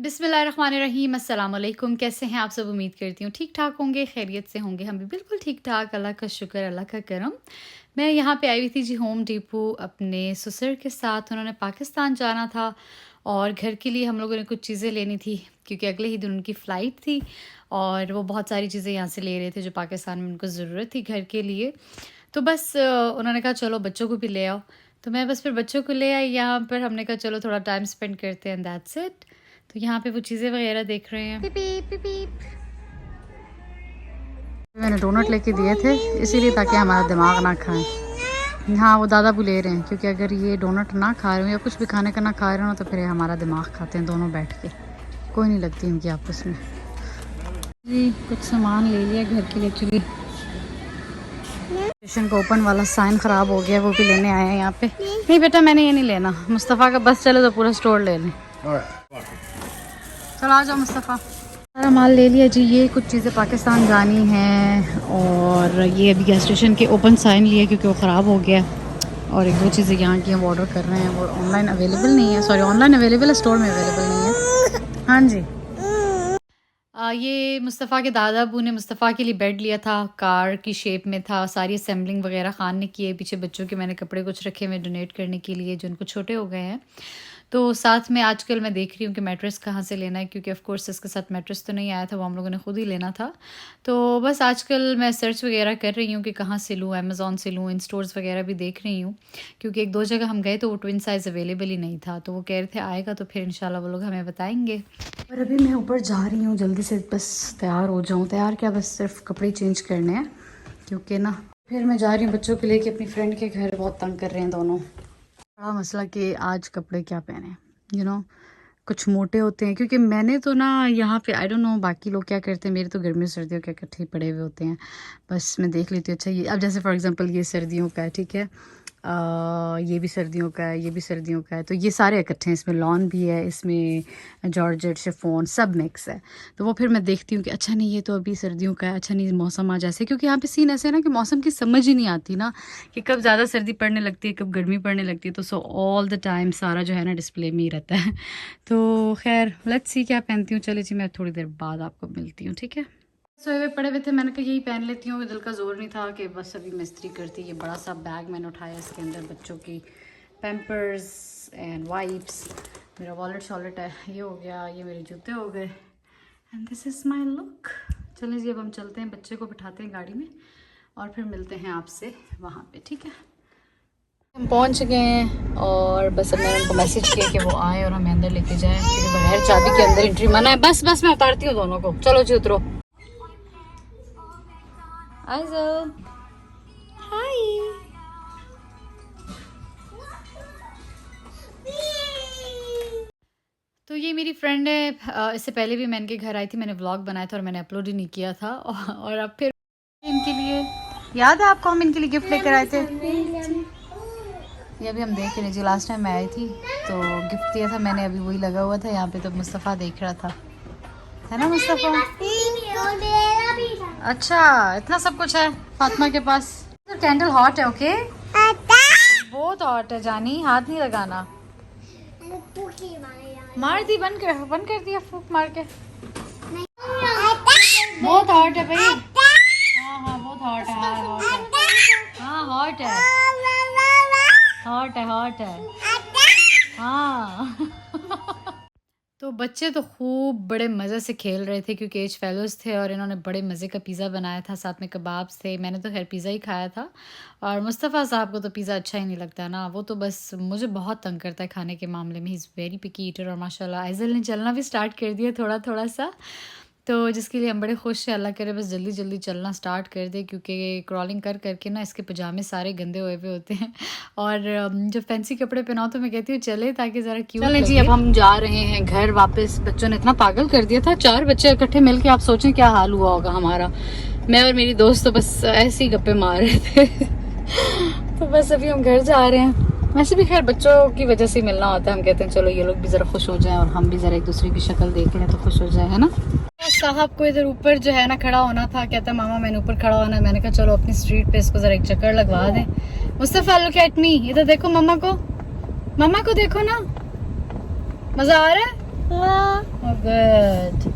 बिस्मिल्लाहिर्रहमानिर्रहीम, अस्सलाम वालेकुम। कैसे हैं आप सब? उम्मीद करती हूँ ठीक ठाक होंगे, खैरियत से होंगे। हम भी बिल्कुल ठीक ठाक, अल्लाह का शुक्र, अल्लाह का करम। मैं यहाँ पे आई हुई थी जी होम डिपो अपने ससुर के साथ। उन्होंने पाकिस्तान जाना था और घर के लिए हम लोगों ने कुछ चीज़ें लेनी थी क्योंकि अगले ही दिन उनकी फ़्लाइट थी और वो बहुत सारी चीज़ें यहाँ से ले रहे थे जो पाकिस्तान में उनको ज़रूरत थी घर के लिए। तो बस उन्होंने कहा चलो बच्चों को भी ले आओ, तो मैं बस फिर बच्चों को ले आई यहाँ पर। हमने कहा चलो थोड़ा टाइम स्पेंड करते हैं, दैट्स इट। तो यहाँ पे वो चीज़ें वगैरह देख रहे हैं। मैंने डोनट लेके दिए थे इसीलिए ताकि हमारा दिमाग ना खाएं। हाँ, वो दादा भी ले रहे हैं क्योंकि अगर ये डोनट ना खा रहे हो या कुछ भी खाने का ना खा रहे हो तो फिर हमारा दिमाग खाते हैं दोनों बैठ के। कोई नहीं लगती इनकी आपस में जी। कुछ सामान ले लिया घर के लिए। एक्चुअली स्टेशन का ओपन वाला साइन ख़राब हो गया, वो भी लेने आए हैं यहाँ पे। नहीं बेटा, मैंने ये नहीं लेना। मुस्तफ़ा का बस चले तो पूरा स्टोर ले लें। चलो आ जाओ मुस्तफ़ा। सारा माल ले लिया जी। ये कुछ चीज़ें पाकिस्तान जानी हैं और ये अभी गैस स्टेशन के ओपन साइन लिया क्योंकि वो ख़राब हो गया। और एक दो चीज़ें यहाँ की हम ऑर्डर कर रहे हैं, वो ऑनलाइन अवेलेबल नहीं है। सॉरी, ऑनलाइन अवेलेबल है, स्टोर में अवेलेबल नहीं है। हाँ जी। ये मुस्तफ़ा के दादा अबू ने मुस्तफ़ा के लिए बेड लिया था, कार की शेप में था। सारी असेंबलिंग वगैरह खान ने की है। पीछे बच्चों के मैंने कपड़े कुछ रखे हुए डोनेट करने के लिए जो उनको छोटे हो गए हैं। तो साथ में आजकल मैं देख रही हूँ कि मैट्रेस कहाँ से लेना है क्योंकि ऑफ़ कोर्स इसके साथ मैट्रेस तो नहीं आया था, वो हम लोगों ने ख़ुद ही लेना था। तो बस आजकल मैं सर्च वगैरह कर रही हूँ कि कहाँ से लूँ, अमेज़ॉन से लूँ, इन स्टोर्स वगैरह भी देख रही हूँ क्योंकि एक दो जगह हम गए तो वो ट्विन साइज़ अवेलेबल ही नहीं था। तो वो कह रहे थे आएगा तो फिर इंशाल्लाह वो लोग हमें बताएंगे। और अभी मैं ऊपर जा रही हूँ जल्दी से, बस तैयार हो जाऊँ। तैयार क्या, बस सिर्फ कपड़े चेंज करने हैं क्योंकि ना फिर मैं जा रही हूँ बच्चों को लेके अपनी फ्रेंड के घर। बहुत तंग कर रहे हैं दोनों। बड़ा मसला कि आज कपड़े क्या पहने, कुछ मोटे होते हैं क्योंकि मैंने तो ना यहाँ पे आई डोंट नो बाकी लोग क्या करते हैं, मेरे तो गर्मियों सर्दियों के इकट्ठे पड़े हुए होते हैं। बस मैं देख लेती हूँ अच्छा ये, अब जैसे फॉर एग्जांपल ये सर्दियों का है, ठीक है, ये भी सर्दियों का है, ये भी सर्दियों का है, तो ये सारे इकट्ठे हैं। इसमें लॉन भी है, इसमें जॉर्जेट, शिफॉन, सब मिक्स है। तो वो फिर मैं देखती हूँ कि अच्छा नहीं ये तो अभी सर्दियों का है, अच्छा नहीं मौसम आ जैसे, क्योंकि यहाँ पे सीन ऐसे है ना कि मौसम की समझ ही नहीं आती ना कि कब ज़्यादा सर्दी पड़ने लगती है, कब गर्मी पड़ने लगती है। तो सो ऑल द टाइम सारा जो है ना डिस्प्ले में ही रहता है। तो खैर लेट्स सी क्या पहनती हूँ। चलिए जी, मैं थोड़ी देर बाद आपको मिलती हूँ, ठीक है। सोए हुए पड़े हुए थे, मैंने कहा यही पहन लेती हूँ। दिल का जोर नहीं था कि बस अभी मैं इस्त्री करती। ये बड़ा सा बैग मैंने उठाया, इसके अंदर बच्चों की पैम्पर्स एंड वाइप्स, मेरा वॉलेट शॉलेट है, ये हो गया, ये मेरे जूते हो गए and this is my look. चलिए जी, अब हम चलते हैं, बच्चे को बिठाते हैं गाड़ी में और फिर मिलते हैं आपसे वहाँ पे, ठीक है। हम पहुँच गए हैं और बस अब मैंने उनको मैसेज किया कि वो आए और हमें अंदर लेके जाएं क्योंकि बगैर चाबी के अंदर एंट्री मना है। बस बस मैं उतारती हूँ दोनों को, चलो जी उतरो। हाय। तो ये मेरी फ्रेंड है। इससे पहले भी मैं इनके घर आई थी, मैंने व्लॉग बनाया था और मैंने अपलोड ही नहीं किया था। और अब फिर इनके लिए याद है आपको, हम इनके लिए गिफ्ट लेकर आए थे। ये अभी हम देख रहे जी, लास्ट टाइम मैं आई थी तो गिफ्ट दिया था मैंने, अभी वही लगा हुआ था यहाँ पे। तो मुस्तफ़ा देख रहा था, है ना मुस्तफ़ा? अच्छा, इतना सब कुछ है फातिमा के पास। तो कैंडल हॉट है, ओके? बहुत हॉट है जानी, हाथ नहीं लगाना। मार दी, बंद कर दिया फूक मार के। बहुत हॉट है भाई। हाँ हाँ बहुत हॉट है, हाँ हॉट है, हाँ हॉट है, हॉट है, हॉट है, हाँ। तो बच्चे तो खूब बड़े मज़े से खेल रहे थे क्योंकि एज फेलोज़ थे और इन्होंने बड़े मज़े का पिज़्ज़ा बनाया था, साथ में कबाब्स थे। मैंने तो खैर पिज़्ज़ा ही खाया था और मुस्तफ़ा साहब को तो पिज़्ज़ा अच्छा ही नहीं लगता ना, वो तो बस मुझे बहुत तंग करता है खाने के मामले में। He is very picky eater. और माशाल्लाह आइज़ल ने चलना भी स्टार्ट कर दिया थोड़ा थोड़ा सा, तो जिसके लिए हम बड़े खुश हैं। अल्लाह करे बस जल्दी जल्दी चलना स्टार्ट कर दे क्योंकि क्रॉलिंग कर करके ना इसके पजामे सारे गंदे हुए हुए होते हैं। और जब फैंसी कपड़े पहनाओ तो मैं कहती हूँ चले ताकि ज़रा क्यूट लगे। जी अब हम जा रहे हैं घर वापस। बच्चों ने इतना पागल कर दिया था, 4 बच्चे इकट्ठे मिलके, आप सोचें क्या हाल हुआ होगा हमारा। मैं और मेरी दोस्त तो बस ऐसे ही गप्पे मार रहे थे। तो बस अभी हम घर जा रहे हैं। वैसे भी खैर बच्चों की वजह से मिलना होता है, हम कहते हैं चलो ये लोग भी ज़रा खुश हो जाएं और हम भी ज़रा एक दूसरे की शक्ल देख लें तो खुश हो जाए, है ना। साहब को इधर ऊपर जो है ना खड़ा होना था, कहता मामा मैंने ऊपर खड़ा होना है। मैंने कहा चलो अपनी स्ट्रीट पे इसको ज़रा एक चक्कर लगवा दें। मुस्तफ़ा लुक एट मी, इधर देखो मम्मा को देखो ना, मज़ा आ रहा है। Oh, good.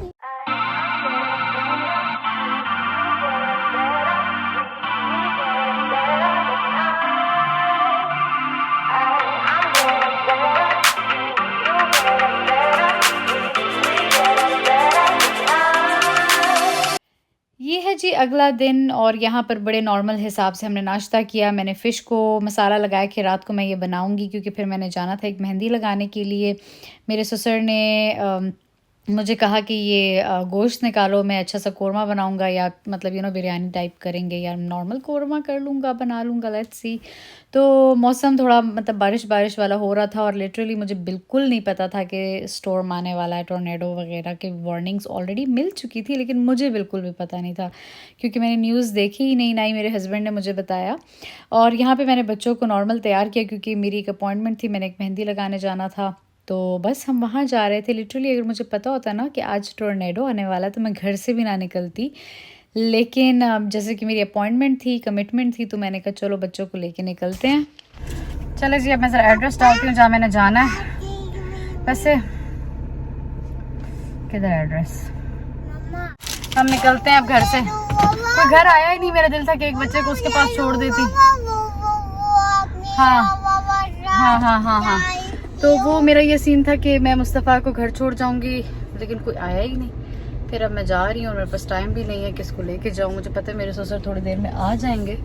ये है जी अगला दिन और यहाँ पर बड़े नॉर्मल हिसाब से हमने नाश्ता किया। मैंने फ़िश को मसाला लगाया कि रात को मैं ये बनाऊँगी, क्योंकि फिर मैंने जाना था एक मेहंदी लगाने के लिए। मेरे ससुर ने मुझे कहा कि ये गोश्त निकालो, मैं अच्छा सा कोरमा बनाऊँगा, या मतलब बिरयानी टाइप करेंगे या नॉर्मल कोरमा कर लूँगा, बना लूँगा, लेट्स सी। तो मौसम थोड़ा मतलब बारिश वाला हो रहा था और लिटरली मुझे बिल्कुल नहीं पता था कि स्टॉर्म आने वाला है, टोर्नेडो वगैरह की वार्निंग्स ऑलरेडी मिल चुकी थी, लेकिन मुझे बिल्कुल भी पता नहीं था क्योंकि मैंने न्यूज़ देखी ही नहीं, ना ही मेरे हस्बैंड ने मुझे बताया। और यहाँ पे मैंने बच्चों को नॉर्मल तैयार किया क्योंकि मेरी एक अपॉइंटमेंट थी, मैंने एक मेहंदी लगाने जाना था। तो बस हम वहाँ जा रहे थे। लिटरली अगर मुझे पता होता ना कि आज टोर्नेडो आने वाला है तो मैं घर से भी ना निकलती, लेकिन जैसे कि मेरी अपॉइंटमेंट थी, कमिटमेंट थी, तो मैंने कहा चलो बच्चों को लेके निकलते हैं। चलो जी, अब मैं ज़रा एड्रेस डालती हूँ जहाँ मैंने जाना है। वैसे किधर एड्रेस? हम निकलते हैं अब घर से। कोई घर आया ही नहीं, मेरा दिल था कि एक बच्चे को उसके पास छोड़ देती। हाँ हाँ हाँ हाँ हाँ, तो वो मेरा ये सीन था कि मैं मुस्तफ़ा को घर छोड़ जाऊंगी, लेकिन कोई आया ही नहीं। फिर अब मैं जा रही हूँ और मेरे पास टाइम भी नहीं है कि इसको लेके जाऊँ। मुझे पता है मेरे ससुर थोड़ी देर में आ जाएंगे,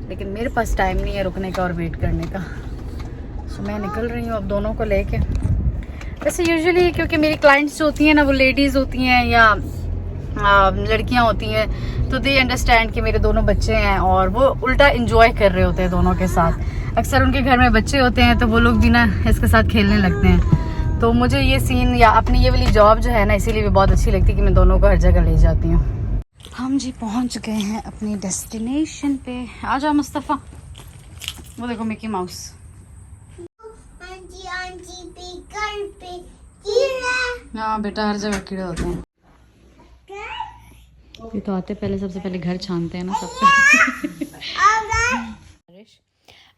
लेकिन मेरे पास टाइम नहीं है रुकने का और वेट करने का। सो मैं निकल रही हूँ अब दोनों को लेके। वैसे यूजुअली क्योंकि मेरी क्लाइंट्स जो होती हैं ना, वो लेडीज़ होती हैं या लड़कियां होती हैं, तो दे अंडरस्टैंड कि मेरे दोनों बच्चे हैं और वो उल्टा इंजॉय कर रहे होते हैं दोनों के साथ। अक्सर उनके घर में बच्चे होते हैं तो वो लोग भी ना इसके साथ खेलने लगते हैं। तो मुझे ये सीन या अपनी ये वाली जॉब जो है ना, इसीलिए भी बहुत अच्छी लगती है कि मैं दोनों को हर जगह ले जाती हूँ। हम जी पहुँच गए हैं अपनी डेस्टिनेशन पे। आ जाओ मुस्तफ़ा। वो देखो मिकी माउस। हाँ बेटा, हर जगह कीड़े होते हैं। ये तो आते पहले सबसे पहले घर छानते हैं ना सबका।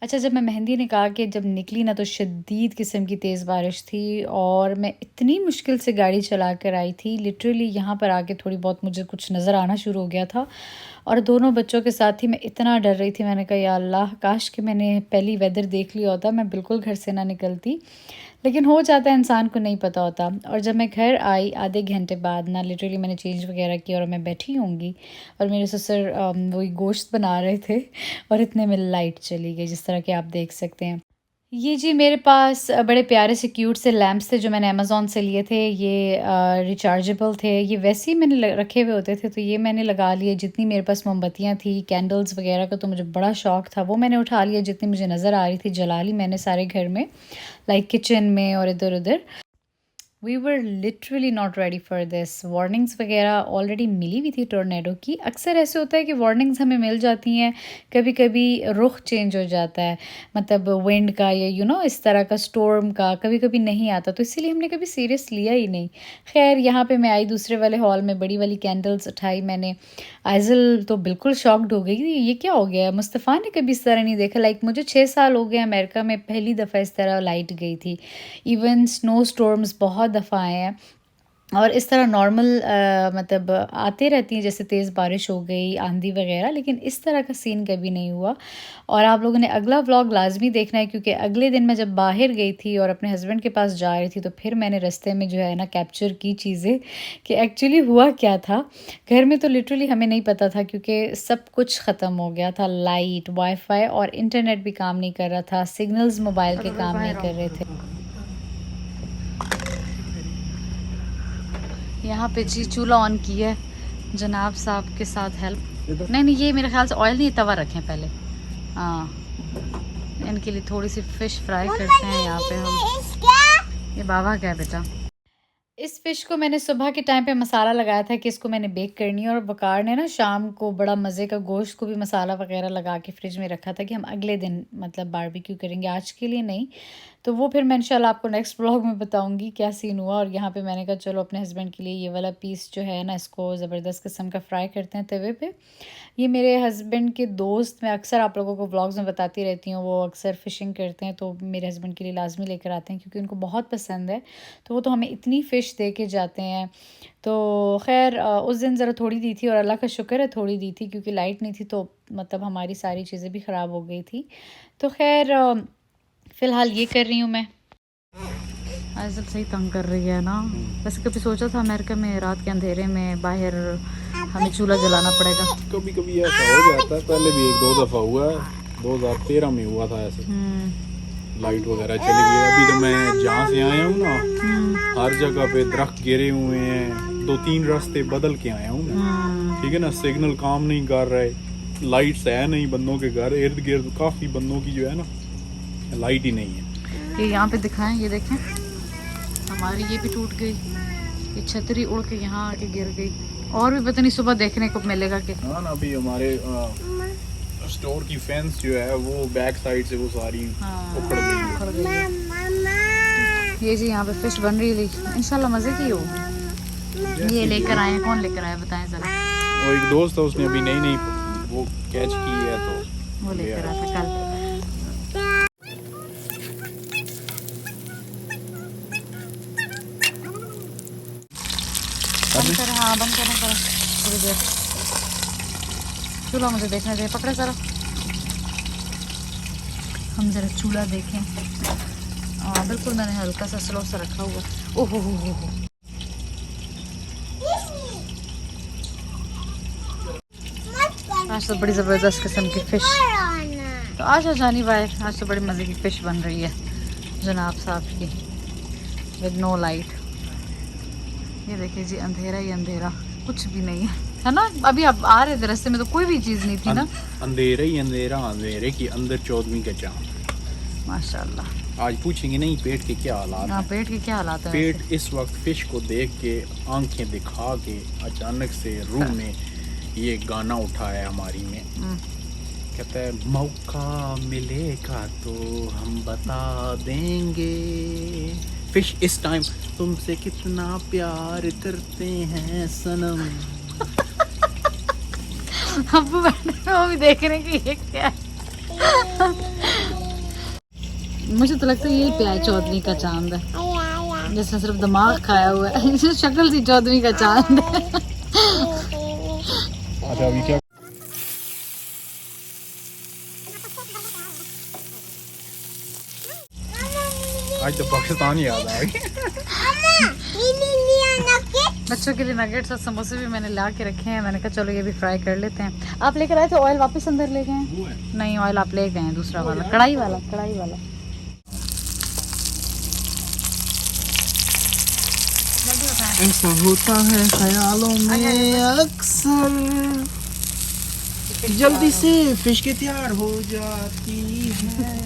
अच्छा, जब मैं मेहंदी निकाल के जब निकली ना, तो शदीद किस्म की तेज़ बारिश थी और मैं इतनी मुश्किल से गाड़ी चला कर आई थी। लिटरली यहाँ पर आके थोड़ी बहुत मुझे कुछ नज़र आना शुरू हो गया था और दोनों बच्चों के साथ ही मैं इतना डर रही थी। मैंने कहा या अल्लाह, काश कि मैंने पहली वेदर देख लिया होता, मैं बिल्कुल घर से ना निकलती। लेकिन हो जाता है, इंसान को नहीं पता होता। और जब मैं घर आई आधे घंटे बाद ना, लिटरली मैंने चेंज वगैरह किया और मैं बैठी होंगी और मेरे ससुर वही गोश्त बना रहे थे और इतने में लाइट चली गई, जिस तरह कि आप देख सकते हैं। ये जी मेरे पास बड़े प्यारे से क्यूट से लैंप्स थे जो मैंने अमेज़ॉन से लिए थे। ये रिचार्जेबल थे, ये वैसे ही मैंने रखे हुए होते थे, तो ये मैंने लगा लिए। जितनी मेरे पास मोमबत्तियाँ थी, कैंडल्स वगैरह का तो मुझे बड़ा शौक़ था, वो मैंने उठा लिया। जितनी मुझे नज़र आ रही थी जला ली मैंने सारे घर में, लाइक किचन में और इधर उधर। We were literally not ready for this. Warnings वगैरह ऑलरेडी मिली हुई थी टोर्नेडो की। अक्सर ऐसे होता है कि वार्निंग्स हमें मिल जाती हैं, कभी कभी रुख चेंज हो जाता है, मतलब विंड का या इस तरह का स्टॉर्म का कभी कभी नहीं आता, तो इसीलिए हमने कभी सीरियस लिया ही नहीं। खैर, यहाँ पे मैं आई दूसरे वाले हॉल में, बड़ी वाली कैंडल्स उठाई मैंने। आइज़ल तो बिल्कुल शॉक्ड हो गई थी, ये क्या हो गया, मुस्तफ़ा ने कभी इस तरह नहीं देखा। लाइक मुझे 6 साल हो गए अमेरिका में, पहली दफ़ा इस तरह लाइट गई थी। इवन स्नो स्टॉर्म्स बहुत दफ़ा आए हैं और इस तरह नॉर्मल मतलब आते रहती हैं, जैसे तेज़ बारिश हो गई, आंधी वगैरह, लेकिन इस तरह का सीन कभी नहीं हुआ। और आप लोगों ने अगला व्लॉग लाजमी देखना है, क्योंकि अगले दिन मैं जब बाहर गई थी और अपने हस्बैंड के पास जा रही थी, तो फिर मैंने रास्ते में जो है ना कैप्चर की चीज़ें कि एक्चुअली हुआ क्या था। घर में तो लिटरली हमें नहीं पता था, क्योंकि सब कुछ ख़त्म हो गया था। लाइट, वाईफाई और इंटरनेट भी काम नहीं कर रहा था, सिग्नल्स मोबाइल के काम नहीं कर रहे थे। यहाँ पे जी चूल्हा ऑन किया है जनाब साहब के साथ हेल्प। नहीं, ये मेरे ख्याल से ऑयल नहीं, तवा रखें पहले। हाँ, इनके लिए थोड़ी सी फ़िश फ्राई करते हैं यहाँ पे हम। ये बाबा क्या है बेटा? इस फ़िश को मैंने सुबह के टाइम पे मसाला लगाया था कि इसको मैंने बेक करनी है, और बकार ने ना शाम को बड़ा मज़े का गोश्त को भी मसाला वगैरह लगा के फ्रिज में रखा था कि हम अगले दिन मतलब बारबेक्यू करेंगे, आज के लिए नहीं। तो वो फिर मैं इंशाल्लाह आपको नेक्स्ट ब्लॉग में बताऊंगी क्या सीन हुआ। और यहाँ पे मैंने कहा चलो अपने हस्बैंड के लिए ये वाला पीस जो है ना, इसको ज़बरदस्त किस्म का फ्राई करते हैं तवे पे। ये मेरे हस्बैंड के दोस्त, मैं अक्सर आप लोगों को व्लॉग्स में बताती रहती हूँ, वो अक्सर फ़िशिंग करते हैं तो मेरे हस्बैंड के लिए लाजमी लेकर आते हैं क्योंकि उनको बहुत पसंद है। तो वो तो हमें इतनी फ़िश दे के जाते हैं। तो खैर उस दिन ज़रा थोड़ी दी थी और अल्लाह का शुक्र है थोड़ी दी थी, क्योंकि लाइट नहीं थी तो मतलब हमारी सारी चीज़ें भी ख़राब हो गई थी। तो खैर फ़िलहाल ये कर रही हूँ मैं। आज सब सही तंग कर रही है ना। वैसे कभी सोचा था अमेरिका में रात के अंधेरे में बाहर हमें चूल्हा जलाना पड़ेगा? कभी कभी ऐसा हो जाता है, पहले भी एक दो दफ़ा हुआ है, 2013 में हुआ था ऐसे। लाइट वगैरह चली गई। अभी तो मैं जहाँ से आया हूँ ना, हर जगह पे दरख्त गिरे हुए हैं, 2-3 रास्ते बदल के आया हूँ मैं, ठीक है ना। सिग्नल काम नहीं कर रहे, लाइट्स है नहीं, बंदों के घर इर्द गिर्द काफ़ी बंदों की जो है ना लाइट ही नहीं है। ये यहाँ पे दिखाएं, ये देखें हमारी ये भी टूट गई, ये छतरी उड़ के यहाँ आके गिर गई। और भी पता नहीं सुबह देखने को मिलेगा कि हाँ ना, अभी हमारे स्टोर की फेंस जो है वो बैक साइड से वो सारी उखड़ गई है। ये जी यहाँ पे फिश बन रही है, इंशाल्लाह मज़े की हो। ये लेकर आए हैं, कौन लेकर आया बताएं ज़रा? वो एक दोस्त है, उसने अभी नई वो कैच की है तो वो लेकर आया था कल। बंद कर, हाँ बंद करना करो थोड़ी देर। चूल्हा मुझे देखना चाहिए, पकड़े ज़रा, हम ज़रा चूल्हा देखें। हाँ बिल्कुल, मैंने हल्का सा स्लो सा रखा हुआ। ओहो हो। आज तो बड़ी ज़बरदस्त किस्म की फ़िश, तो आज जानी बाहर, आज तो बड़ी मज़े की फ़िश बन रही है जनाब साहब की, विद नो लाइट। ये देखिए जी, अंधेरा ही अंधेरा, कुछ भी नहीं है ना। अभी आप आ रहे थे रास्ते में तो कोई भी चीज़ नहीं थी ना। अंधेरा ही अंधेरा, अंधेरे की अंदर 14वीं का चांद। माशाल्लाह। आज पूछेंगे नहीं पेट के क्या हालात हैं। पेट के क्या हालात है? पेट इस वक्त फिश को देख के, आंखें दिखा के, अचानक से रूह में ये गाना उठा है हमारी में, कहता है मौका मिलेगा तो हम बता देंगे फिश इस टाइम तुमसे कितना प्यार करते हैं सनम। अब बैठे वो भी देख रहे हैं कि ये क्या है। मुझे तो लगता है यही प्यार 14वीं का चांद है, जिसने सिर्फ दिमाग खाया हुआ है। शक्ल सी 14वीं का चांद है। अच्छा अभी क्या आज तो पाकिस्तान ही याद आ गई। बच्चों के लिए नगेट्स और समोसे भी मैंने ला के रखे हैं। मैंने कहा चलो ये भी फ्राई कर लेते हैं। आप लेकर आए थे ऑयल, वापस अंदर ले गए हैं? नहीं, ऑयल आप ले गए हैं, दूसरा वाला, कढ़ाई वाला, कढ़ाई वाला। ऐसा होता है ख्यालों में अक्सर, जल्दी से फिश के तैयार हो जाती है।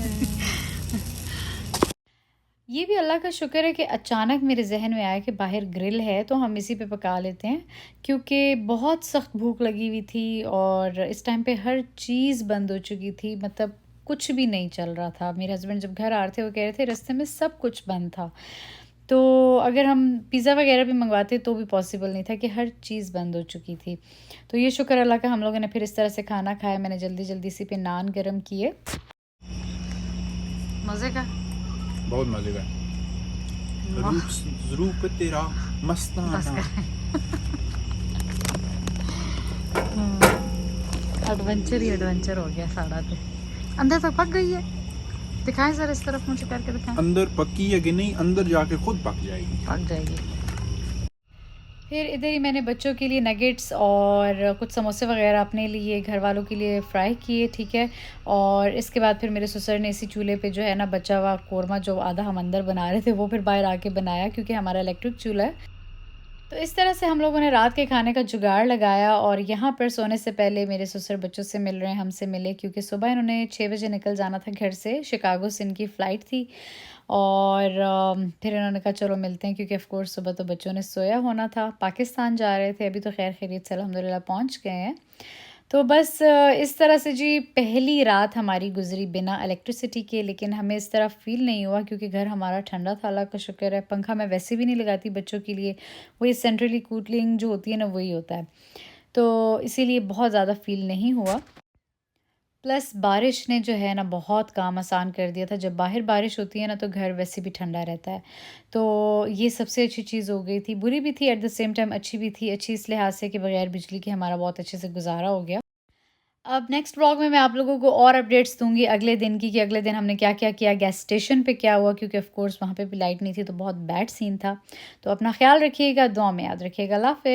ये भी अल्लाह का शुक्र है कि अचानक मेरे जहन में आया कि बाहर ग्रिल है तो हम इसी पे पका लेते हैं, क्योंकि बहुत सख्त भूख लगी हुई थी और इस टाइम पे हर चीज़ बंद हो चुकी थी, मतलब कुछ भी नहीं चल रहा था। मेरे हस्बैंड जब घर आ रहे थे वो कह रहे थे रास्ते में सब कुछ बंद था। तो अगर हम पिज़्ज़ा वगैरह भी मंगवाते तो भी पॉसिबल नहीं था कि हर चीज़ बंद हो चुकी थी। तो ये शुक्र अल्लाह का, हम लोगों ने फिर इस तरह से खाना खाया। मैंने जल्दी जल्दी सी पे नान गरम किए। मज़े का, बहुत मजे का ज़रूर तेरा मस्ताना। एडवेंचर ही एडवेंचर हो गया सारा। तो अंदर तक पक गई है, दिखाएं सर, इस तरफ मुझे करके दिखाएं। अंदर पकी है कि नहीं, अंदर जाके खुद पक जाएगी। पक जाएगी। फिर इधर ही मैंने बच्चों के लिए नगेट्स और कुछ समोसे वगैरह अपने लिए, घर वालों के लिए फ्राई किए, ठीक है। और इसके बाद फिर मेरे ससुर ने इसी चूल्हे पे जो है ना बचा हुआ कोरमा, जो आधा हम अंदर बना रहे थे, वो फिर बाहर आके बनाया, क्योंकि हमारा इलेक्ट्रिक चूल्हा है। तो इस तरह से हम लोगों ने रात के खाने का जुगाड़ लगाया। और यहाँ पर सोने से पहले मेरे ससुर बच्चों से मिल रहे हैं, हमसे मिले, क्योंकि सुबह इन्होंने 6 बजे निकल जाना था घर से, शिकागो से इनकी फ़्लाइट थी। और फिर इन्होंने कहा चलो मिलते हैं, क्योंकि ऑफ़ कोर्स सुबह तो बच्चों ने सोया होना था। पाकिस्तान जा रहे थे, अभी तो खैर खैरियत से अल्हम्दुलिल्लाह पहुँच गए हैं। तो बस इस तरह से जी पहली रात हमारी गुजरी बिना इलेक्ट्रिसिटी के, लेकिन हमें इस तरह फ़ील नहीं हुआ क्योंकि घर हमारा ठंडा था, अल्लाह का शुक्र है। पंखा मैं वैसे भी नहीं लगाती बच्चों के लिए, वही सेंट्रली कूलिंग जो होती है ना वही होता है, तो इसीलिए बहुत ज़्यादा फ़ील नहीं हुआ। प्लस बारिश ने जो है ना बहुत काम आसान कर दिया था। जब बाहर बारिश होती है ना तो घर वैसे भी ठंडा रहता है, तो ये सबसे अच्छी चीज़ हो गई थी। बुरी भी थी एट द सेम टाइम, अच्छी भी थी। अच्छी इस लिहाज से कि बगैर बिजली के हमारा बहुत अच्छे से गुजारा हो गया। अब नेक्स्ट व्लॉग में मैं आप लोगों को और अपडेट्स दूंगी अगले दिन की, कि अगले दिन हमने क्या क्या किया, गैस स्टेशन पे क्या हुआ, क्योंकि ऑफ कोर्स वहाँ पे भी लाइट नहीं थी तो बहुत बैड सीन था। तो अपना ख्याल रखिएगा, दुआ में याद रखिएगा। अल्लाह हाफ़िज़।